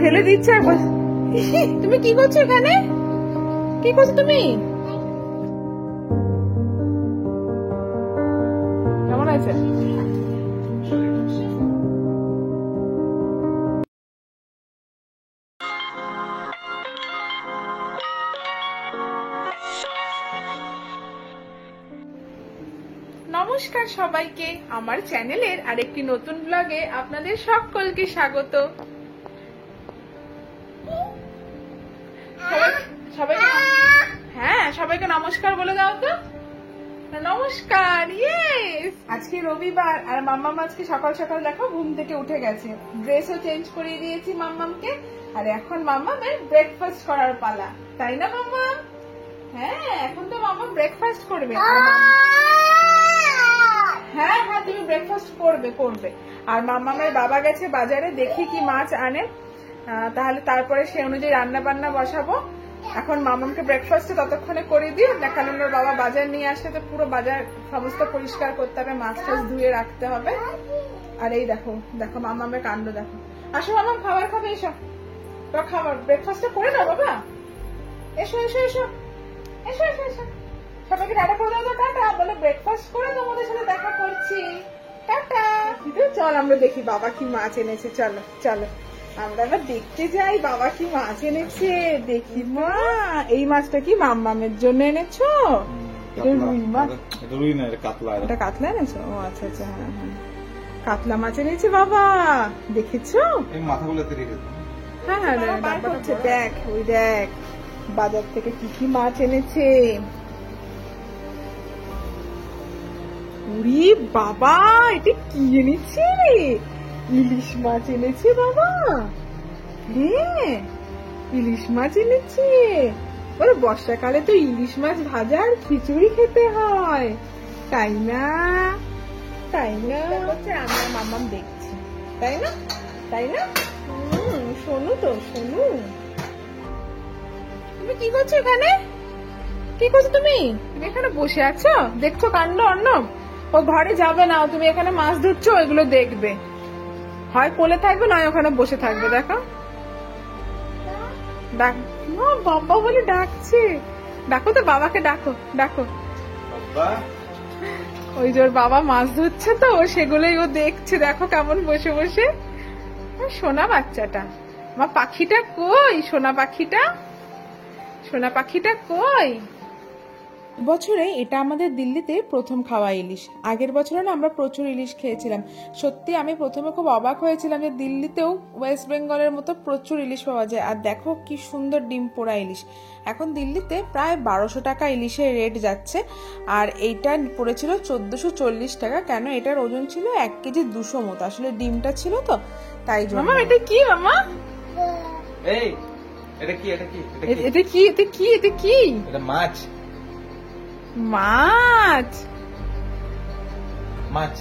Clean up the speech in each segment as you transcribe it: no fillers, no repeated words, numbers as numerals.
ফেলে দিচ্ছে একবার। তুমি কি করছো এখানে? কি করছো তুমি? কেমন আছে? নমস্কার সবাইকে, আমার চ্যানেলের আরেকটি নতুন ব্লগে আপনাদের সকলকে স্বাগত। সবাইকে হ্যাঁ, সবাইকে নমস্কার বলে দাও তো। নমস্কার। ইয়েস, আজকে রবিবার আর মাম্মাম আজকে সকাল সকাল দেখো ঘুম থেকে উঠে গেছে। ড্রেসও চেঞ্জ করিয়ে দিয়েছি মাম্মামকে, আর এখন মাম্মামের ব্রেকফাস্ট করার পালা, তাই না মাম্মাম? হ্যাঁ, এখন তো মাম্মাম ব্রেকফাস্ট করবে। হ্যাঁ হ্যাঁ, তুমি ব্রেকফাস্ট করবে। আর মাম্মামের বাবা গেছে বাজারে, দেখি কি মাছ আনে, তাহলে তারপরে সে অনুযায়ী রান্না বান্না বসাবো। এখন মামামকে ব্রেকফাস্ট ততক্ষণে করে দিও, কারণ ওর বাবা বাজার নিয়ে আসলে তো পুরো বাজার সমস্ত পরিষ্কার করতে হবে, মাছ টাছ ধুয়ে রাখতে হবে। আর এই দেখো দেখো মামামের কাণ্ড দেখো। আসো মামাম, খাবার খাবে, এসো তো, খাবার ব্রেকফাস্টটা করে নাও বাবা। এসো এসো এসো এসো এসো এসো, সবাইকে টাটা করে দাও তো। টাটা বলে, ব্রেকফাস্ট করে তোমাদের সাথে দেখা করছি, টাটা। চল আমরা দেখি বাবা কি মাছ এনেছে, চলো চলো আমরা এবার দেখতে যাই বাবা কি মাছ এনেছে। দেখি মা, এই মাছটা কি মাম্মামের জন্য এনেছো? এটা রুই মাছ? এটা কাতলা এনেছো? ও আচ্ছা আচ্ছা, হ্যাঁ হ্যাঁ, কাতলা মাছ এনেছে বাবা, দেখেছো? হ্যাঁ হ্যাঁ, দেখ ওই দেখ বাজার থেকে কি কি মাছ এনেছে। উরি বাবা, এটা কি এনেছে? ইলিশ মাছ এনেছে বাবা। হ্যাঁ, ইলিশ মাছ এনেছে। বলে বর্ষাকালে তো ইলিশ মাছ ভাজা আর খিচুড়ি খেতে হয়, তাই না? তাই না হচ্ছে, আমরা মাম্মাম দেখছি, তাই না? তাই না? শোনো তো, শোনো। তুমি কি করছো এখানে? কি করছো তুমি? তুমি এখানে বসে আছো, দেখছো কাণ্ড অর্ণব। ও ঘরে যাবে না, তুমি এখানে মাছ ধরছো, এগুলো দেখবে। হয় কোলে থাকবে, নয় ওখানে বসে থাকবে। দেখো ডাক, বাবা বলে ডাকছে। ডাকো তো বাবাকে, ডাকো ডাকো। ওই যে ওর বাবা মাছ ধরছে তো, সেগুলোই ও দেখছে। দেখো কেমন বসে বসে। সোনা বাচ্চাটা, আমার পাখিটা কই? সোনা পাখিটা, সোনা পাখিটা কই? বছরে এটা আমাদের দিল্লিতে প্রথম খাওয়া ইলিশ। আগের বছরে না আমরা প্রচুর ইলিশ খেয়েছিলাম। সত্যি আমি প্রথমে খুব অবাক হয়েছিলাম যে দিল্লিতেও ওয়েস্ট বেঙ্গলের মতো প্রচুর ইলিশ পাওয়া যায়। আর দেখো কি সুন্দর ডিম পোড়া ইলিশ। এখন দিল্লিতে প্রায় 1200 টাকা ইলিশের রেট যাচ্ছে, আর এইটা পড়েছিল 1440 টাকা। কেন? এটার ওজন ছিল 1 কেজি 200 মতো, আসলে ডিমটা ছিল তো তাই জন্য। মামা এটা কি? মামা এটা কি? এটা কি? এটা কি? এটা কি? এটা কি? এটা মাছ। মাছ? মাছ?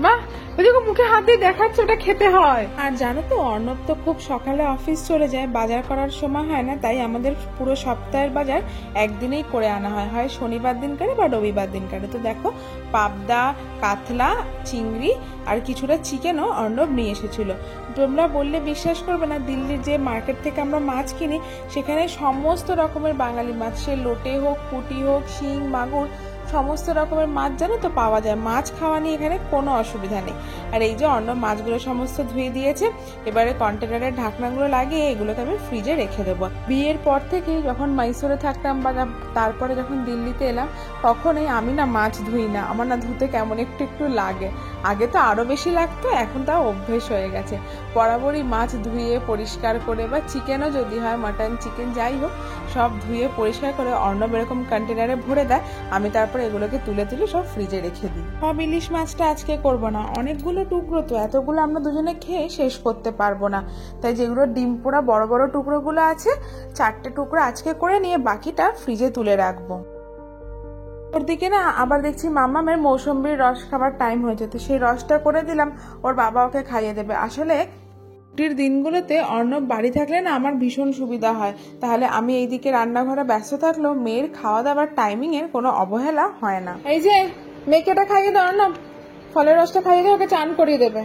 বাহ, ওই দেখো মুখে হাত দিয়ে দেখাচ্ছে, ওটা খেতে হয়। আর জানো তো, অর্ণব তো খুব সকালে অফিস চলে যায়, বাজার করার সময় হয় না, তাই আমাদের পুরো সপ্তাহের বাজার একদিনেই করে আনা হয়, হয় শনিবার দিন করে বা রবিবার দিন করে। তো দেখো পাবদা, কাতলা, চিংড়ি আর কিছুটা চিকেনও অর্ণব নিয়ে এসেছিল। তোমরা বললে বিশ্বাস করবে না, দিল্লির যে মার্কেট থেকে আমরা মাছ কিনি সেখানে সমস্ত রকমের বাঙালি মাছ, সে লোটে হোক, পুঁটি হোক, শিং, মাগুর, সমস্ত রকমের মাছ জানো তো পাওয়া যায়। মাছ খাওয়া নিয়ে এখানে কোনো অসুবিধা নেই। আর এই যে অন্য মাছগুলো সমস্ত ধুয়ে দিয়েছে, এবারে কন্টেনারের ঢাকনাগুলো লাগিয়ে এগুলোকে আমি ফ্রিজে রেখে দেবো। বিয়ের পর থেকে যখন মাইসোরে থাকতাম বা তারপরে যখন দিল্লিতে এলাম, তখনই আমি না মাছ ধুই না, আমার না ধুতে কেমন একটু একটু লাগে। আগে তো আরো বেশি লাগতো, এখন তাও অভ্যেস হয়ে গেছে। বরাবরই মাছ ধুয়ে পরিষ্কার করে, বা চিকেনও যদি হয়, মাটন চিকেন যাই হোক, সব ধুয়ে পরিষ্কার করে অর্ণব এরকম কন্টেনারে ভরে দেয়। আমি তারপর এগুলোকে তুলে তুলে সব ফ্রিজে রেখে দিই। সব ইলিশ মাছটা আজকে করব না, অনেকগুলো টুকরো তো, এতগুলো আমরা দুজনে খেয়ে শেষ করতে পারবো না। তাই যেগুলো ডিম পোড়া বড় বড় টুকরোগুলো আছে, 4টে টুকরো আজকে করে নিয়ে বাকিটা ফ্রিজে তুলে রাখবো। ওর দিকে না আবার দেখছি মাম্মামের মৌসুম্বির রস খাবার টাইম হয়েছে, তো সেই রসটা করে দিলাম, ওর বাবা ওকে খাইয়ে দেবে। আসলে ছুটির দিনগুলোতে অর্ণব বাড়ি থাকলে না আমার ভীষণ সুবিধা হয়, তাহলে আমি এইদিকে রান্নাঘরে ব্যস্ত থাকলেও মেয়ের খাওয়া দাওয়ার টাইমিং এর কোনো অবহেলা হয় না। এই যে মেয়েকে এটা খাইয়ে দাও অর্ণব, ফলের রসটা খাইয়ে দিয়ে ওকে চান করিয়ে দেবে।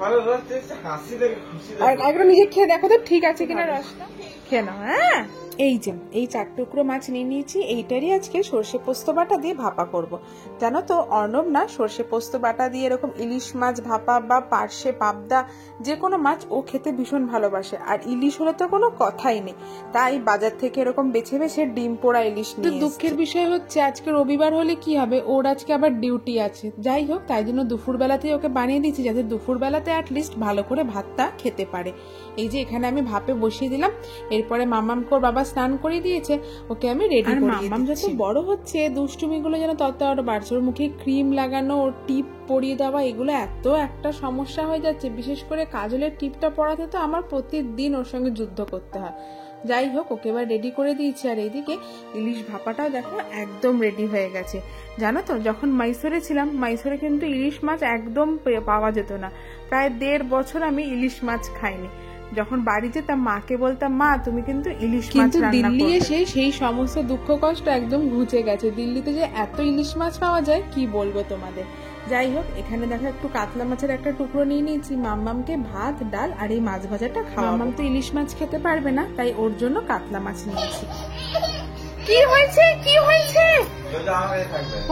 ভালো রস টেস্ট, হাসি দেখে খুশি আর দেখে। একবার নিজে খেয়ে দেখো তো ঠিক আছে কিনা রসটা, খেয়ে নাও। হ্যাঁ, এই যে এই 4 টুকরো মাছ নিয়ে নিয়েছি, এইটারই আজকে সর্ষে পোস্ত বাটা দিয়ে ভাপা করব। জানো তো অর্ণব না সর্ষে পোস্ত বাটা দিয়ে এরকম ইলিশ মাছ ভাপা বা পার্শে পাবদা যে কোনো মাছ ও খেতে ভীষণ ভালোবাসে, আর ইলিশ হলে তো কোনো কথাই নেই। তাই বাজার থেকে এরকম বেছে বেছে ডিম পোড়া ইলিশ নিয়ে এসেছি। দুঃখের বিষয় হচ্ছে আজকে রবিবার হলে কি হবে, ওর আজকে আবার ডিউটি আছে। যাই হোক, তাই জন্য দুপুরবেলাতেই ওকে বানিয়ে দিয়েছি, যাতে দুপুরবেলাতে অ্যাটলিস্ট ভালো করে ভাতটা খেতে পারে। এই যে এখানে আমি ভাপে বসিয়ে দিলাম, এরপরে মাম্মামকে ওর বাবা স্নান করিয়ে দিয়েছে, ওকে আমি রেডি করে দিয়েছি। মাম্মাম যত বড় হচ্ছে দুষ্টুমিগুলো যেন তত আরো বাড়ছে। ওর মুখে ক্রিম লাগানো, ওর টিপ পরিয়ে দেওয়া, এগুলো এত একটা সমস্যা হয়ে যাচ্ছে। বিশেষ করে কাজলের টিপটা পরাতে তো আমার প্রতিদিন ওর সঙ্গে যুদ্ধ করতে হয়। যাই হোক, ওকে এবার রেডি করে দিয়েছি। আর এইদিকে ইলিশ ভাপাটাও দেখো একদম রেডি হয়ে গেছে। জানো তো যখন মাইসোরে ছিলাম, মাইসোরে কিন্তু ইলিশ মাছ একদম পাওয়া যেত না। প্রায় 1.5 বছর আমি ইলিশ মাছ খাইনি। যখন বাড়ি যেতাম মাকে বলতাম, মা তুমি কিন্তু ইলিশ মাছ রান্না করবে। দিল্লি এসে সেই সমস্ত দুঃখ কষ্ট একদম ঘুচে গেছে। দিল্লিতে যে এত ইলিশ মাছ পাওয়া যায় কি বলবো তোমাদের। যাই হোক, এখানে দেখো একটু কাতলা মাছের একটা টুকরো নিয়ে নিয়েছি। মাম্মামকে ভাত ডাল আর এই মাছ ভাজাটা খাওয়া। মাম্মাম তো ইলিশ মাছ খেতে পারবে না, তাই ওর জন্য কাতলা মাছ নিয়েছি। কি হয়েছে, কি হয়েছে?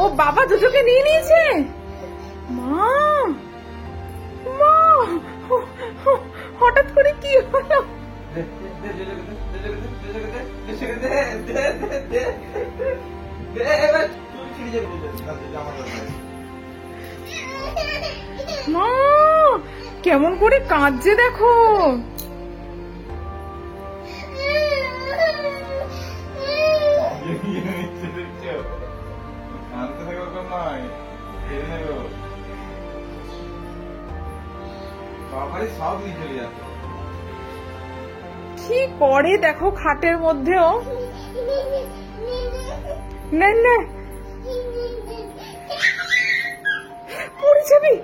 ও বাবা দুটোকে নিয়ে নিয়েছে। মা মা, হঠাৎ করে কি হলো? মা কেমন করে কাঁদছে দেখো। কি করে দেখো খাটের মধ্যেও। না না পড়ে যাবি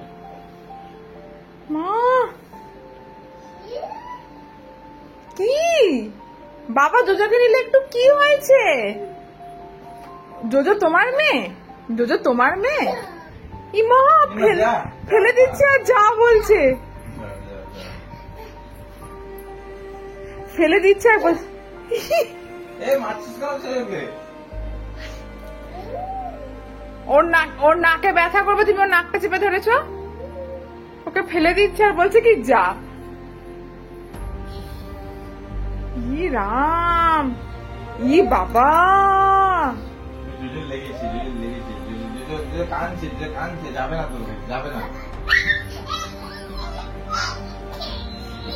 মা। কি বাবা জোজোকে নিলে একটু কি হয়েছে? জোজো তোমার মেয়ে, জোজো তোমার মেয়ে। ইমা ফেলে দিচ্ছে আর যা বলছে, ফেলে দিচ্ছে আর বলছে। ওর নাকে ব্যথা করবে, তুমি ওর নাকটা চেপে ধরেছ। ওকে ফেলে দিচ্ছে আর বলছে কি যা। ই রাম, ই বাবা।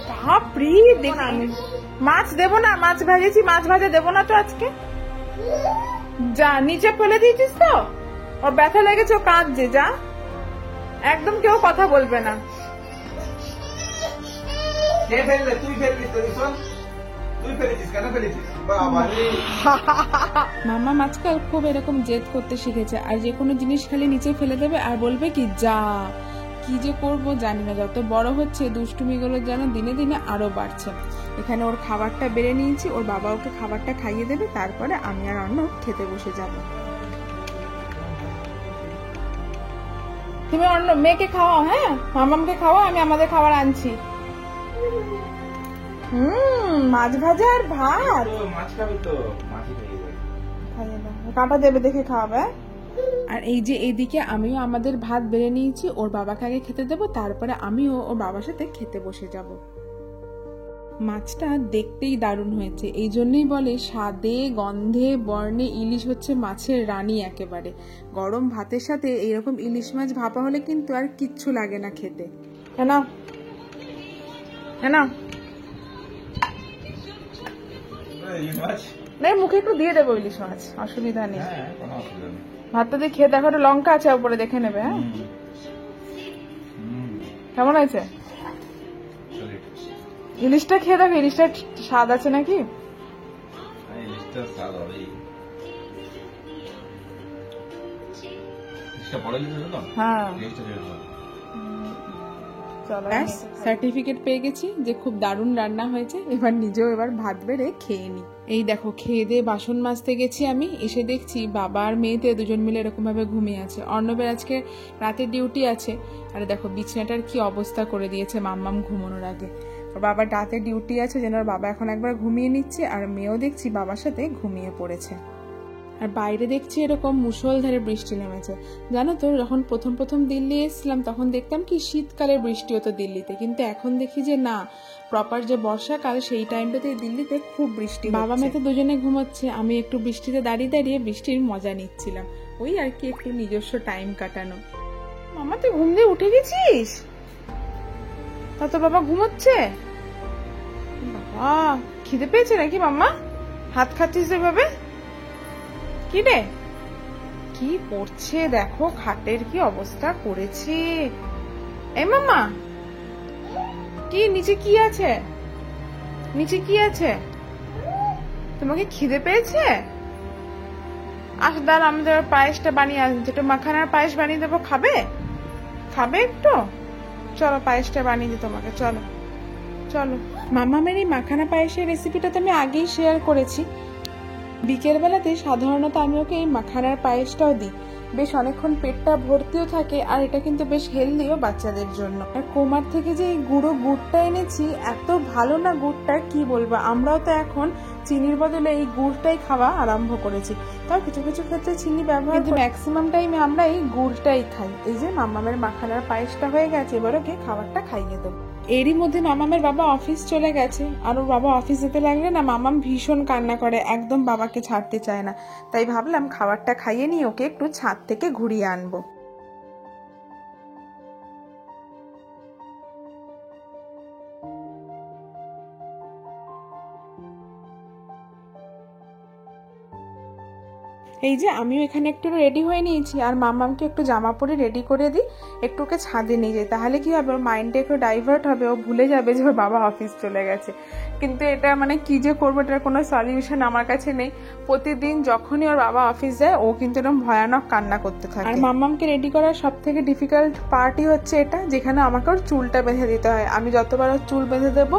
বাপরে দেখ, মাছ দেবো না, মাছ ভেজেছি, মাছ ভাজা দেবো না তো আজকে। যা নিচে ফেলে দিয়েছিস তো, ওর ব্যথা লেগেছে, ও কাঁদছে। যা, একদম কেউ কথা বলবে না। মামা আজকাল খুব এরকম জেদ করতে শিখেছে, আর যে কোনো জিনিস খালি নিচে ফেলে দেবে আর বলবে কি যা। কি যে করবো জানি না, যত বড় হচ্ছে দুষ্টুমিগুলো যেন দিনে দিনে আরো বাড়ছে। এখানে ওর খাবারটা বেড়ে নিয়েছি, ওর বাবা ওকে খাবারটা খাইয়ে দেবে, তারপরে আমি আর অর্ণব খেতে বসে যাব। তুমি অর্ণব মেয়েকে খাওয়াও, হ্যাঁ মামামকে খাওয়াও, আমি আমাদের খাবার আনছি। মাছ ভাজা আর ভাত। কাঁটা দেবে দেখে খাওয়াবে। আর এই যে এইদিকে আমিও আমাদের ভাত বেড়ে নিয়েছি, ওর বাবাকে আগে খেতে দেবো, তারপরে আমিও ওর বাবার সাথে খেতে বসে যাব। মাছটা দেখতেই দারুণ হয়েছে, এই জন্যই বলে স্বাদে গন্ধে বর্ণে ইলিশ হচ্ছে মাছের রানী একেবারে। গরম ভাতের সাথে এইরকম ইলিশ মাছ ভাপা হলে কিন্তু আর কিচ্ছু লাগে না খেতে। না মুখে একটু দিয়ে দেবো ইলিশ মাছ, অসুবিধা নেই। ভাতটা দিয়ে খেয়ে দেখো, লঙ্কা আছে উপরে, দেখে নেবে। হ্যাঁ কেমন হয়েছে? ইলিশটা খেয়ে দেখো, ইলিশটা স্বাদ আছে নাকি। হ্যাঁ ব্যাস সার্টিফিকেট পেয়ে গেছি যে খুব দারুণ রান্না হয়েছে। এবার নিজেও এবার ভাত বেড়ে খেয়ে নি। এই দেখো খেয়ে দিয়ে বাসন মাজতে গেছি আমি, এসে দেখছি বাবা আর মেয়েতে দুজন মিলে এরকম ভাবে ঘুমিয়ে আছে। অর্ণবের আজকে রাতের ডিউটি আছে। আর দেখো বিছানাটার কি অবস্থা করে দিয়েছে মাম্মাম ঘুমানোর আগে। ওর বাবার রাতে ডিউটি আছে যেন ওর বাবা এখন একবার ঘুমিয়ে নিচ্ছে, আর মেয়েও দেখছি বাবার সাথে ঘুমিয়ে পড়েছে। আর বাইরে দেখছি এরকম মুষলধারে বৃষ্টি নেমেছে। জানো তো যখন প্রথম দিল্লি এসেছিলাম তখন দেখতাম কি শীতকালের বৃষ্টি হতো দিল্লিতে, কিন্তু এখন দেখি যে না, প্রপার যে বর্ষাকাল সেই টাইমটাতে দিল্লিতে খুব বৃষ্টি। বাবা মেয়ে তো দুজনে ঘুমোচ্ছে, আমি একটু বৃষ্টিতে দাঁড়িয়ে দাঁড়িয়ে বৃষ্টির মজা নিচ্ছিলাম। ওই আর কি একটু নিজস্ব টাইম কাটানো। মামা তুই ঘুম দিয়ে উঠে গেছিস? তা তো বাবা ঘুমোচ্ছে। বাবা খিদে পেয়েছে নাকি মাম্মা? হাত খাচ্ছিস এভাবে? কি রে কি করছে দেখো, খাটের কি অবস্থা করেছে। এই মাম্মা কি নিচে কি আছে? নিচে কি আছে? তোমাকে খিদে পেয়েছে? দাঁড়া আমাদের পায়েসটা বানিয়ে আসছে, একটু মাখানার পায়েস বানিয়ে দেবো, খাবে? খাবে একটু? চলো পায়েসটা বানিয়ে দিই তোমাকে, চলো চলো। মাম্মামের এই মাখানা পায়েসের রেসিপিটা তো আমি আগেই শেয়ার করেছি। বিকেল বেলাতে সাধারণত আমি ওকে এই মাখানার পায়েসটাও দিই, বেশ অনেকক্ষণ পেটটা ভর্তিও থাকে, আর এটা কিন্তু বেশ হেলদিও বাচ্চাদের জন্য। আর কোমার থেকে যে এই গুড়টা এনেছি, এত ভালো না গুড়টা, কি বলবো। আমরাও তো এখন চিনির বদলে এই গুড়টাই খাওয়া আরম্ভ করেছি। তাও কিছু কিছু ক্ষেত্রে চিনি ব্যবহার, কিন্তু ম্যাক্সিমাম টাইমে আমরা এই গুড়টাই খাই। এই যে মাম্মামের মাখানার পায়েসটা হয়ে গেছে, এবার ওকে খাবারটা খাইয়ে দেবো। এরই মধ্যে মামামের বাবা অফিস চলে গেছে, আর ওর বাবা অফিস যেতে লাগলে না মামাম ভীষণ কান্না করে, একদম বাবাকে ছাড়তে চায় না। তাই ভাবলাম খাবারটা খাইয়ে নিয়ে ওকে একটু ছাদ থেকে ঘুরিয়ে আনবো। এই যে আমিও এখানে একটু রেডি হয়ে নিয়েছি, আর মামামকে একটু জামা পরে রেডি করে দিই, একটু ওকে ছাদে নিয়ে যাই। তাহলে কি হবে, ওর মাইন্ডটা একটু ডাইভার্ট হবে, ও ভুলে যাবে যে ওর বাবা অফিস চলে গেছে। কিন্তু এটা মানে কি যে করবো, এটার কোনো সলিউশন আমার কাছে নেই। প্রতিদিন যখনই ওর বাবা অফিস যায় ও কিন্তু এরকম ভয়ানক কান্না করতে থাকে। আর মামামকে রেডি করার সব থেকে ডিফিকাল্ট পার্টই হচ্ছে এটা, যেখানে আমাকে ওর চুলটা বেঁধে দিতে হয়। আমি যতবার ওর চুল বেঁধে দেবো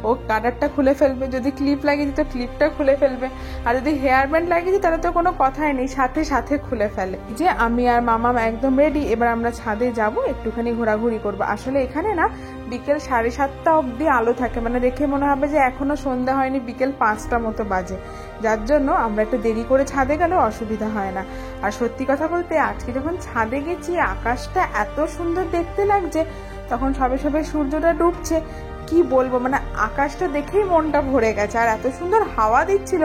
ও কাটারটা খুলে ফেলবে, যদি ক্লিপ লাগিয়ে দিই তো ক্লিপটা খুলে ফেলবে, আর যদি হেয়ার ব্যান্ড লাগিয়ে দিই তাহলে তো কোনো কথাই নেই, সাথে সাথে খুলে ফেলে। যে আমি আর মামাম একদম রেডি, এবার আমরা ছাদে যাব, একটুখানি ঘোরাঘুরি করবো। আসলে এখানে না বিকেল 7:30 অব্দি আলো থাকে, মানে দেখে মনে হবে যে এখনো সন্ধ্যা হয়নি, বিকেল 5টা মতো বাজে, যার জন্য আমরা একটু দেরি করে ছাদে গেলেও অসুবিধা হয় না। আর সত্যি কথা বলতে আজকে যখন ছাদে গেছি আকাশটা এত সুন্দর দেখতে লাগছে, তখন সবে সবে সূর্যটা ডুবছে, কি বলবো, মানে আকাশটা দেখেই মনটা ভরে গেছে। আর এত সুন্দর হাওয়া দিচ্ছিল।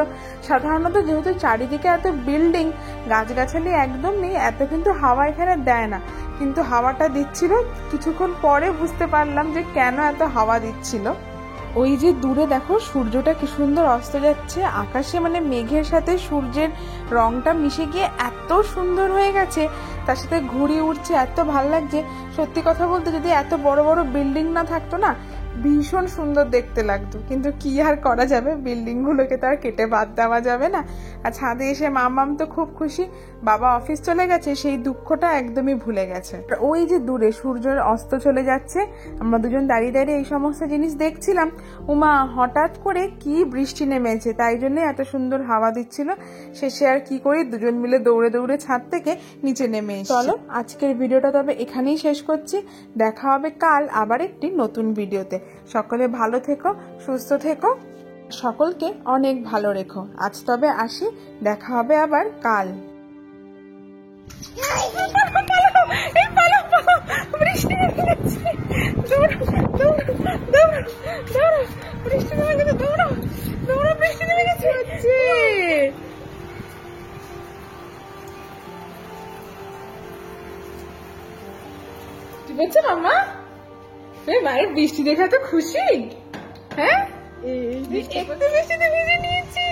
সাধারণত যেহেতু চারিদিকে এত বিল্ডিং, গাছগাছালি একদম নেই, এত কিন্তু হাওয়া এখানে দেয় না, কিন্তু হাওয়াটা দিচ্ছিল। কিছুক্ষণ পরে বুঝতে পারলাম যে কেন এত হাওয়া দিচ্ছিল। ওই যে দূরে দেখো সূর্যটা কি সুন্দর অস্ত যাচ্ছে আকাশে, মানে মেঘের সাথে সূর্যের রংটা মিশে গিয়ে এত সুন্দর হয়ে গেছে, তার সাথে ঘুড়ি উঠছে, এত ভালো লাগছে। সত্যি কথা বলতে যদি এত বড় বড় বিল্ডিং না থাকতো না, ভীষণ সুন্দর দেখতে লাগতো, কিন্তু কি আর করা যাবে, বিল্ডিং গুলোকে তো আর কেটে বাদ দেওয়া যাবে না। আর ছাদে এসে মামাম তো খুব খুশি, বাবা অফিস চলে গেছে, সেই দুঃখটা একদমই ভুলে গেছে। ওই যে দূরে সূর্যের অস্ত চলে যাচ্ছে, আমরা দুজন দাঁড়িয়ে দাঁড়িয়ে এই সমস্ত জিনিস দেখছিলাম। উমা হঠাৎ করে কি বৃষ্টি নেমেছে, তাই জন্য এত সুন্দর হাওয়া দিচ্ছিল। শেষে আর কি করি, দুজন মিলে দৌড়ে দৌড়ে ছাদ থেকে নিচে নেমে এসেছি। চলো আজকের ভিডিওটা তবে এখানেই শেষ করছি, দেখা হবে কাল আবার একটি নতুন ভিডিওতে। সকলে ভালো থেকো, সুস্থ থেকো, সকলকে অনেক ভালো রেখো। আজ তবে আসি, দেখা হবে আবার কাল। বৃষ্টি নেমে গেছে, দৌড়ো দৌড়ো দৌড়ো দৌড়ো, বৃষ্টি নেমে গেছে, দৌড়ো দৌড়ো, বৃষ্টি নেমে গেছে। ঠিক আছে মাম্মা, মায়ের বৃষ্টি দেখা তো খুশি, হ্যাঁ একটু বৃষ্টিতে ভিজে নিয়েছি।